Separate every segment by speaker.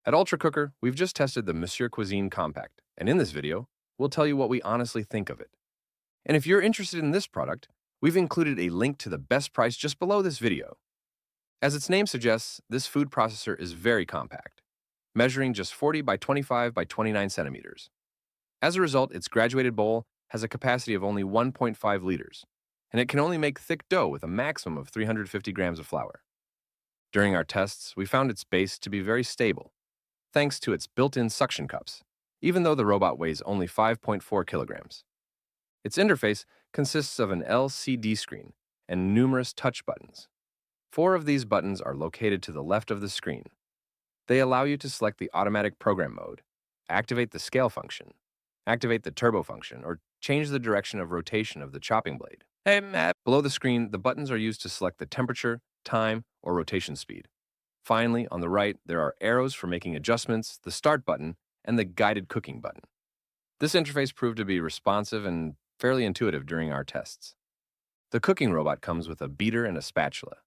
Speaker 1: At Ultra Cooker, we've just tested the Monsieur Cuisine Compact, and in this video, we'll tell you what we honestly think of it. And if you're interested in this product, we've included a link to the best price just below this video. As its name suggests, this food processor is very compact, measuring just 40 by 25 by 29 centimeters. As a result, its graduated bowl has a capacity of only 1.5 liters, and it can only make thick dough with a maximum of 350 grams of flour. During our tests, we found its base to be very stable, thanks to its built-in suction cups, even though the robot weighs only 5.4 kilograms. Its interface consists of an LCD screen and numerous touch buttons. 4 of these buttons are located to the left of the screen. They allow you to select the automatic program mode, activate the scale function, activate the turbo function, or change the direction of rotation of the chopping blade. Hey, Matt. Below the screen, the buttons are used to select the temperature, time, or rotation speed. Finally, on the right, there are arrows for making adjustments, the start button, and the guided cooking button. This interface proved to be responsive and fairly intuitive during our tests. The cooking robot comes with a beater and a spatula.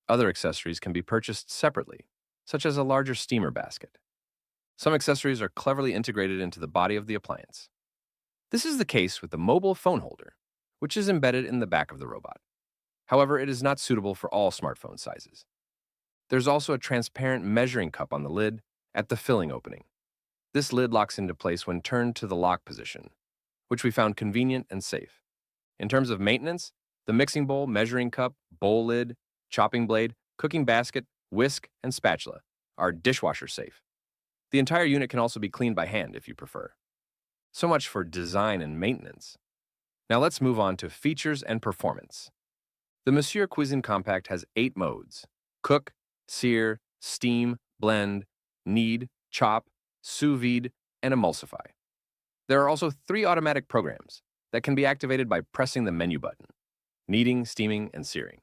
Speaker 1: Other accessories can be purchased separately, such as a larger steamer basket. Some accessories are cleverly integrated into the body of the appliance. This is the case with the mobile phone holder, which is embedded in the back of the robot. However, it is not suitable for all smartphone sizes. There's also a transparent measuring cup on the lid at the filling opening. This lid locks into place when turned to the lock position, which we found convenient and safe. In terms of maintenance, the mixing bowl, measuring cup, bowl lid, chopping blade, cooking basket, whisk, and spatula are dishwasher safe. The entire unit can also be cleaned by hand if you prefer. So much for design and maintenance. Now let's move on to features and performance. The Monsieur Cuisine Compact has 8 modes: cook, sear, steam, blend, knead, chop, sous vide, and emulsify. There are also 3 automatic programs that can be activated by pressing the menu button: kneading, steaming, and searing.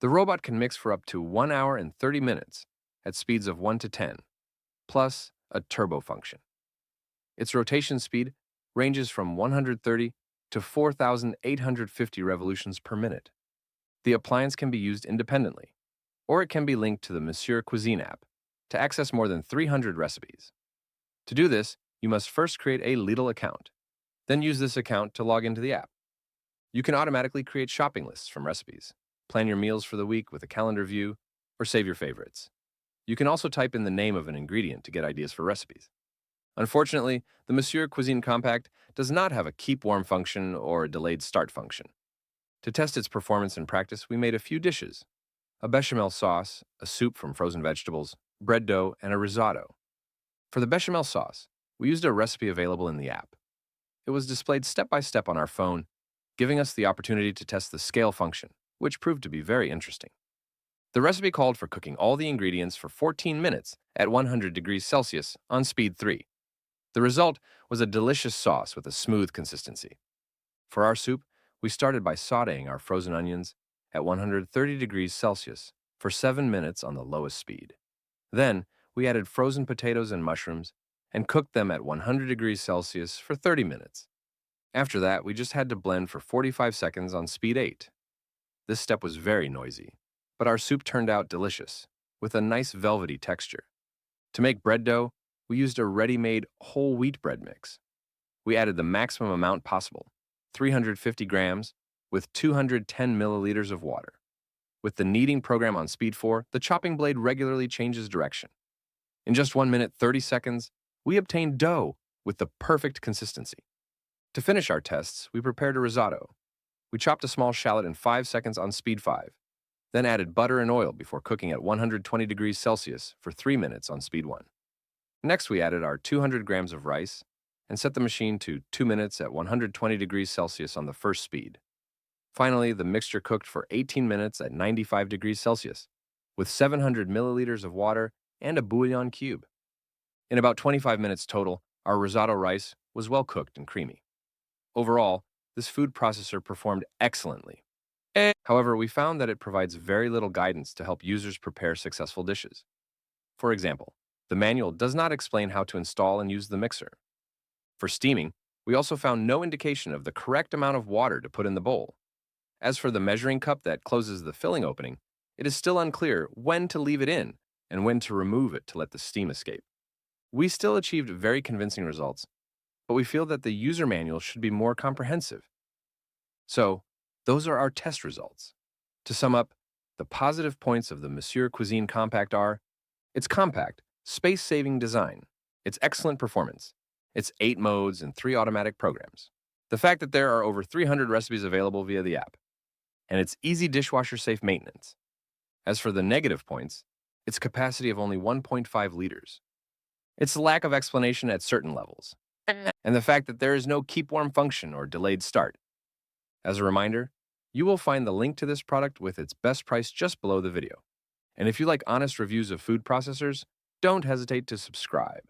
Speaker 1: The robot can mix for up to 1 hour and 30 minutes at speeds of 1 to 10, plus a turbo function. Its rotation speed ranges from 130 to 4,850 revolutions per minute. The appliance can be used independently, or it can be linked to the Monsieur Cuisine app to access more than 300 recipes. To do this, you must first create a Lidl account, then use this account to log into the app. You can automatically create shopping lists from recipes, plan your meals for the week with a calendar view, or save your favorites. You can also type in the name of an ingredient to get ideas for recipes. Unfortunately, the Monsieur Cuisine Compact does not have a keep warm function or a delayed start function. To test its performance in practice, we made a few dishes: a bechamel sauce, a soup from frozen vegetables, bread dough, and a risotto. For the bechamel sauce, we used a recipe available in the app. It was displayed step by step on our phone, giving us the opportunity to test the scale function, which proved to be very interesting. The recipe called for cooking all the ingredients for 14 minutes at 100 degrees Celsius on speed 3. The result was a delicious sauce with a smooth consistency. For our soup, we started by sautéing our frozen onions at 130 degrees Celsius for 7 minutes on the lowest speed. Then, we added frozen potatoes and mushrooms and cooked them at 100 degrees Celsius for 30 minutes. After that, we just had to blend for 45 seconds on speed 8. This step was very noisy, but our soup turned out delicious, with a nice velvety texture. To make bread dough, we used a ready-made whole wheat bread mix. We added the maximum amount possible, 350 grams, with 210 milliliters of water. With the kneading program on speed 4, the chopping blade regularly changes direction. In just 1 minute 30 seconds, we obtained dough with the perfect consistency. To finish our tests, we prepared a risotto. We chopped a small shallot in 5 seconds on speed 5, then added butter and oil before cooking at 120 degrees Celsius for 3 minutes on speed 1. Next, we added our 200 grams of rice and set the machine to 2 minutes at 120 degrees Celsius on the first speed. Finally, the mixture cooked for 18 minutes at 95 degrees Celsius, with 700 milliliters of water and a bouillon cube. In about 25 minutes total, our risotto rice was well cooked and creamy. Overall, this food processor performed excellently. However, we found that it provides very little guidance to help users prepare successful dishes. For example, the manual does not explain how to install and use the mixer. For steaming, we also found no indication of the correct amount of water to put in the bowl. As for the measuring cup that closes the filling opening, it is still unclear when to leave it in and when to remove it to let the steam escape. We still achieved very convincing results, but we feel that the user manual should be more comprehensive. So, those are our test results. To sum up, the positive points of the Monsieur Cuisine Compact are its compact, space-saving design, its excellent performance, its 8 modes and 3 automatic programs, the fact that there are over 300 recipes available via the app, and its easy dishwasher-safe maintenance. As for the negative points, its capacity of only 1.5 liters, its lack of explanation at certain levels, and the fact that there is no keep warm function or delayed start. As a reminder, you will find the link to this product with its best price just below the video. And if you like honest reviews of food processors, don't hesitate to subscribe.